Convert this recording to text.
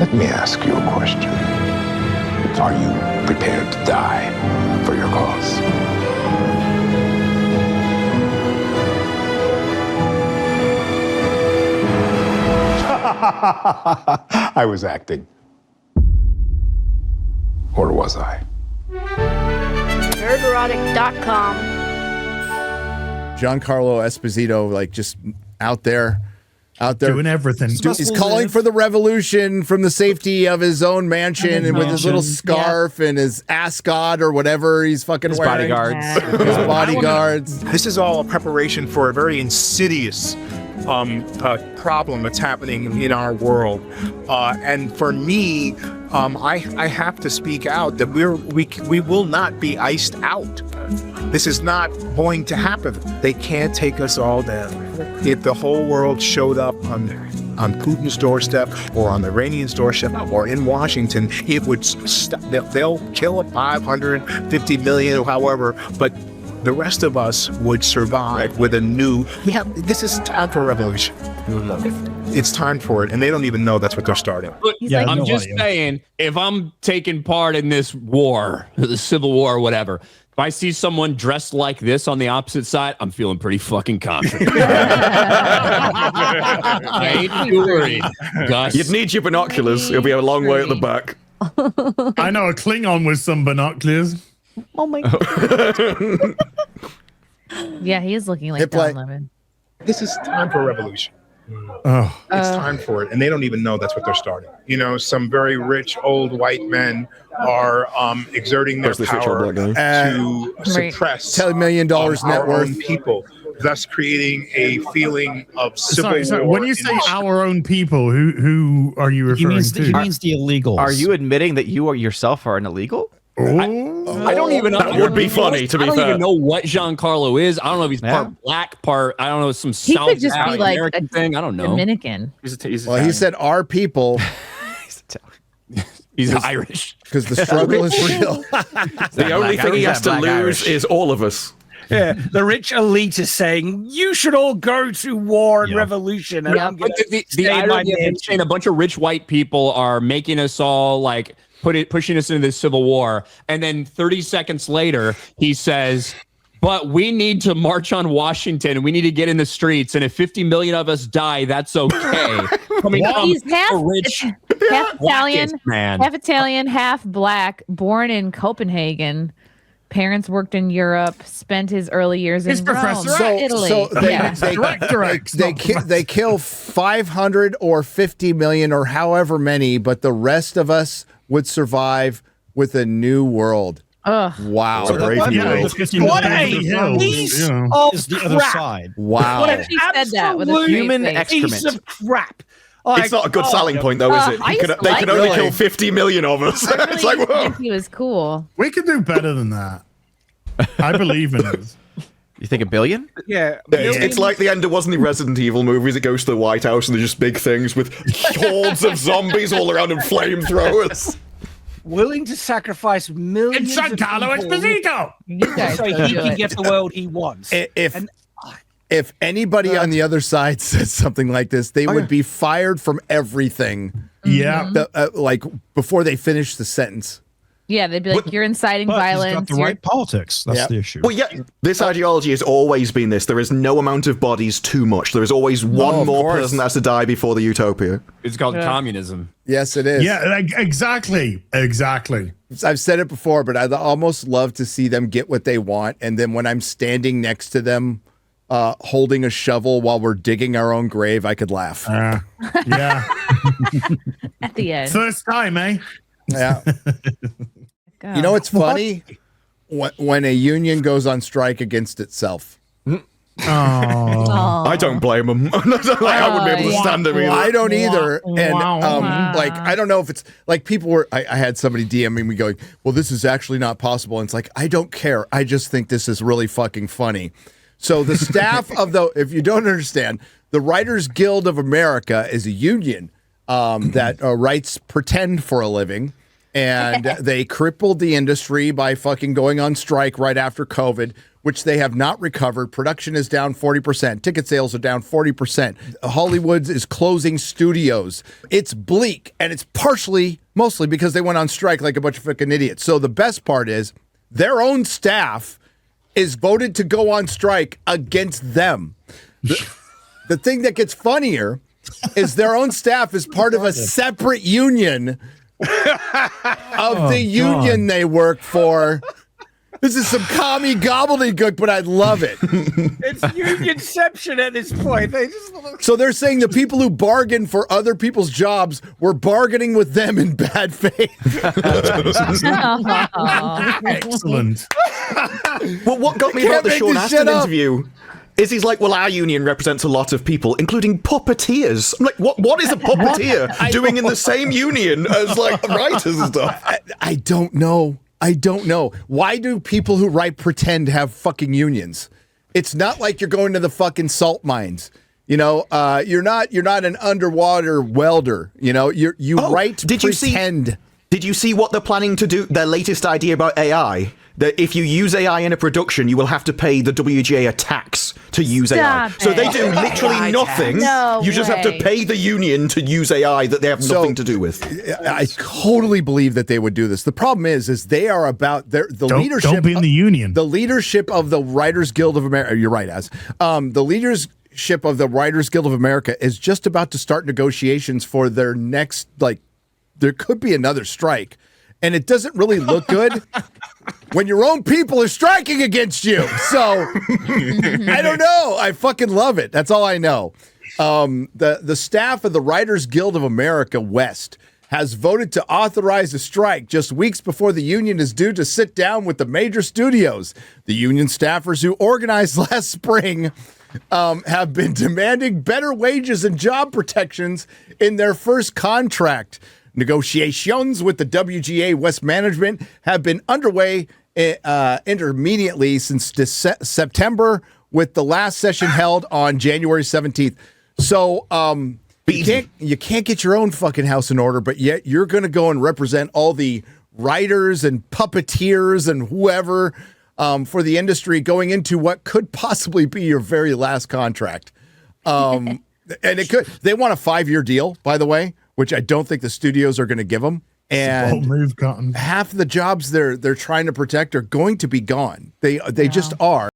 Let me ask you a question. Are you prepared to die for your cause? I was acting. Or was I? Nerderotic.com. Giancarlo Esposito, like, just out there doing everything. He's calling for the revolution from the safety of his own mansion and with his little scarf and his ascot or whatever he's fucking wearing. Bodyguards. His bodyguards. This is all a preparation for a very insidious problem that's happening in our world. And for me, I have to speak out that we will not be iced out. This is not going to happen. They can't take us all down. If the whole world showed up on Putin's doorstep or on the Iranian's doorstep or in Washington, it would they'll kill 550 million or however, but the rest of us would survive with a new. This is time for a revolution. It's time for it, and they don't even know that's what they're starting. Look, I'm just saying, if I'm taking part in this war, the Civil War or whatever, if I see someone dressed like this on the opposite side, I'm feeling pretty fucking confident. I ain't too worried, Gus. You'd need your binoculars. It'll be a long way at the back. I know a Klingon with some binoculars. Oh my god. Yeah, he is looking like Don Lemon. This is time for a revolution. It's time for it, and they don't even know that's what they're starting. You know, some very rich old white men are exerting their power to suppress $10 million net worth people, thus creating a feeling of civil war. When you say our own people, who are you referring to? He means the illegals. Are you admitting that you yourself are an illegal? I don't even know. That would be funny, to be fair. I don't even know what Giancarlo is. I don't know if he's part black, part, I don't know, some He South could just be like American thing. I don't know. Dominican. Well, he said our people. He's Irish. Because the struggle is real. The only thing he has to lose is all of us. Yeah, the rich elite is saying you should all go to war and revolution. And I'm gonna the irony of him saying a bunch of rich white people are making us all like pushing us into this civil war, and then 30 seconds later he says, but we need to march on Washington and we need to get in the streets, and if 50 million of us die, that's okay. He's half Italian, man. half Italian, half black, born in Copenhagen. Parents worked in Europe, spent his early years in Rome, Italy. So they kill 500 or 50 million or however many, but the rest of us would survive with a new world. Wow. So what a piece of the other side. Wow. What if he said that with a human piece of crap? It's not a good selling point, though, is it? They can only kill 50 million of us. It's like, whoa. He was cool. We could do better than that. I believe in it. You think a billion? Yeah. It's like the end of wasn't the Resident Evil movies. It goes to the White House and there's just big things with hordes of zombies all around and flamethrovers. Willing to sacrifice millions of Giancarlo Esposito! so he can get the world he wants. If anybody on the other side says something like this, they would be fired from everything. Yeah. Like before they finish the sentence. Yeah, they'd be like, you're inciting violence. He's got the right politics. That's the issue. Well, yeah, this ideology has always been this. There is no amount of bodies too much. There is always one more person that has to die before the utopia. It's called communism. Yes, it is. Yeah, exactly. Exactly. I've said it before, but I'd almost love to see them get what they want. And then when I'm standing next to them, holding a shovel while we're digging our own grave, I could laugh. Yeah. At the end. First time, eh? Yeah. You know what's funny? When a union goes on strike against itself. I don't blame them. I wouldn't be able to stand them either. I don't either. And like, I don't know if it's like people were, I had somebody DMing me going, well, this is actually not possible. And it's like, I don't care. I just think this is really fucking funny. So the staff of if you don't understand, the Writers Guild of America is a union that writes pretend for a living. And they crippled the industry by fucking going on strike right after COVID, which they have not recovered. Production is down 40%. Ticket sales are down 40%. Hollywood is closing studios. It's bleak, and it's mostly because they went on strike like a bunch of fucking idiots. So the best part is their own staff is voted to go on strike against them. The thing that gets funnier is their own staff is part of a separate union of the union they work for. This is some commie gobbledygook, but I love it. It's unionception at this point. So they're saying the people who bargain for other people's jobs were bargaining with them in bad faith. Excellent. Well, what got me about the Sean Astin interview is he's like, well, our union represents a lot of people, including puppeteers. I'm like, what is a puppeteer doing in the same union as like writers and stuff? I don't know. Why do people who write pretend to have fucking unions? It's not like you're going to the fucking salt mines. You know, you're not an underwater welder. You know, you write pretend. Did you see what they're planning to do? Their latest idea about AI. That if you use AI in a production, you will have to pay the WGA a tax to use AI. So they do literally nothing. You just have to pay the union to use AI that they have nothing to do with. I totally believe that they would do this. The problem is they are about the leadership. Don't be in the union. The leadership of the Writers Guild of America. You're right, the leadership of the Writers Guild of America is just about to start negotiations for their next. There could be another strike. And it doesn't really look good when your own people are striking against you. So I don't know. I fucking love it. That's all I know. The staff of the Writers Guild of America West has voted to authorize a strike just weeks before the union is due to sit down with the major studios. The union staffers who organized last spring have been demanding better wages and job protections in their first contract. Negotiations with the WGA West management have been underway intermediately since September, with the last session held on January 17th. So you can't get your own fucking house in order, but yet you're going to go and represent all the writers and puppeteers and whoever for the industry going into what could possibly be your very last contract. And they want a 5-year deal, by the way, which I don't think the studios are going to give them. And move, Cotton. half of the jobs they're trying to protect are going to be gone. They just are.